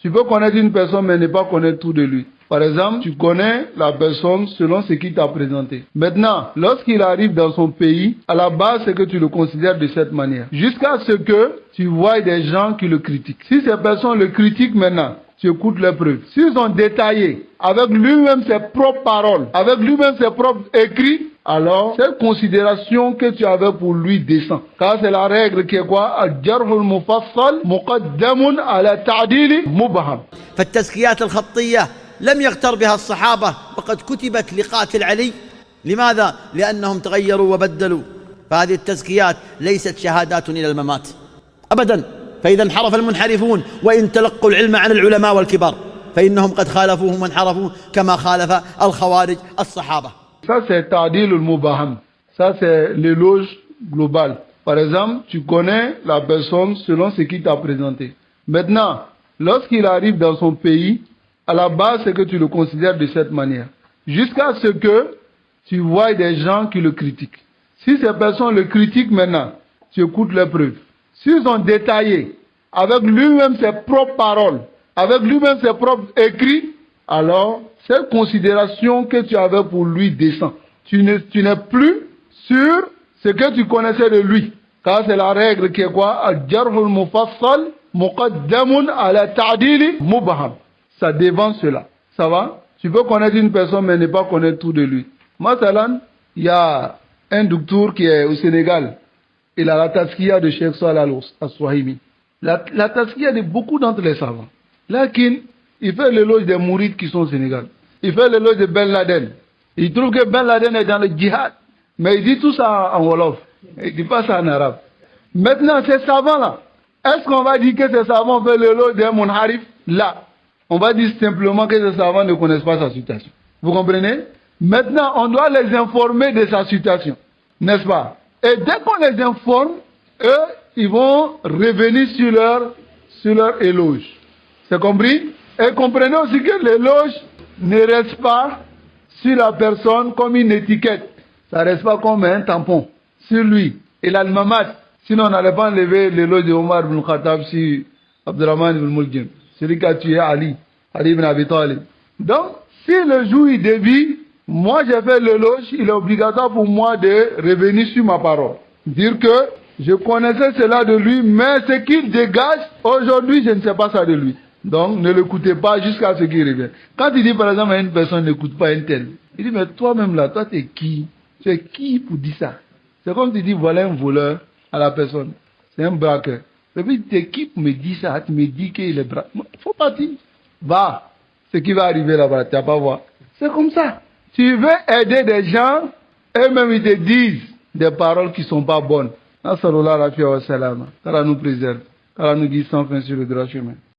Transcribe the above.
Tu peux connaître une personne mais ne pas connaître tout de lui. Par exemple, tu connais la personne selon ce qu'il t'a présenté. Maintenant, lorsqu'il arrive dans son pays, à la base, c'est que tu le considères de cette manière. Jusqu'à ce que tu vois des gens qui le critiquent. Si ces personnes le critiquent maintenant, tu écoutes leurs preuves. S'ils ont détaillé avec lui-même ses propres paroles, avec lui-même ses propres écrits, alors cette considération que tu avais pour lui descend. Car c'est la règle qui est quoi? Al-jarhul mufassal muqaddamun ala ta'dili mubham. فالتزكيات الخطية لم يغتر بها الصحابة وقد كتبت لقاتل علي. لماذا؟ لأنهم تغيروا وبدلوا. فهذه التزكيات ليست شهادات إلى الممات أبدا. فإذا انحرف المنحرفون وإن تلقوا العلم عن العلماء والكبار فإنهم قد خالفوهم وانحرفوا كما خالف الخوارج الصحابة. Ça c'est ta'dil al-mubaham. Ça c'est l'éloge global. Par exemple, tu connais la personne selon ce qu'il t'a présenté. Maintenant, lorsqu'il arrive dans son pays, à la base, c'est que tu le considères de cette manière. Jusqu'à ce que tu vois des gens qui le critiquent. Si ces personnes le critiquent maintenant, tu écoutes leurs preuves. S'ils ont détaillé avec lui-même ses propres paroles, avec lui-même ses propres écrits, alors cette considération que tu avais pour lui descend. Tu n'es plus sur ce que tu connaissais de lui. Car c'est la règle qui est quoi? Al-jarhul mufassal muqaddamun ala ta'dili mubham. Ça dévance cela. Ça va? Tu peux connaître une personne mais ne pas connaître tout de lui. Masalan, il y a un docteur qui est au Sénégal. Il a la taskiya de Cheikh Salah al-Swahimi. La taskiya de beaucoup d'entre les savants. Lakin, il fait l'éloge des mourides qui sont au Sénégal. Il fait l'éloge de Ben Laden. Il trouve que Ben Laden est dans le djihad. Mais il dit tout ça en Wolof. Il dit pas ça en arabe. Maintenant, ces savants-là, est-ce qu'on va dire que ces savants font l'éloge d'un munharif? Là. On va dire simplement que ces savants ne connaissent pas sa situation. Vous comprenez? Maintenant, on doit les informer de sa situation. N'est-ce pas? Et dès qu'on les informe, eux, ils vont revenir sur leur éloge. C'est compris? Et comprenez aussi que l'éloge ne reste pas sur la personne comme une étiquette. Ça ne reste pas comme un tampon sur lui. Et l'al-Mamad. Sinon, on n'allait pas enlever l'éloge de Omar ibn Khattab sur Abdurrahman ibn Muljim. Celui qui a tué Ali ibn Abi Talib. Donc, si le jour il dévie, moi j'ai fait l'éloge, il est obligatoire pour moi de revenir sur ma parole. Dire que je connaissais cela de lui, mais ce qu'il dégage, aujourd'hui je ne sais pas ça de lui. Donc, ne l'écoutez pas jusqu'à ce qu'il revienne. Quand il dit par exemple à une personne n'écoute pas un tel, il dit mais toi-même là, toi t'es qui? Tu es qui pour dire ça? C'est comme tu dis voilà un voleur à la personne. C'est un braqueur. Et puis t'es qui pour me dire ça? Tu me dis qu'il est braqueur. Il faut partir. Va. Ce qui va arriver là-bas, tu vas pas voir. C'est comme ça. Tu veux aider des gens, eux-mêmes ils te disent des paroles qui sont pas bonnes. Nasrallah, la fiya wa salama. Qu'Allah nous préserve. Qu'Allah nous guide sans fin sur le droit chemin.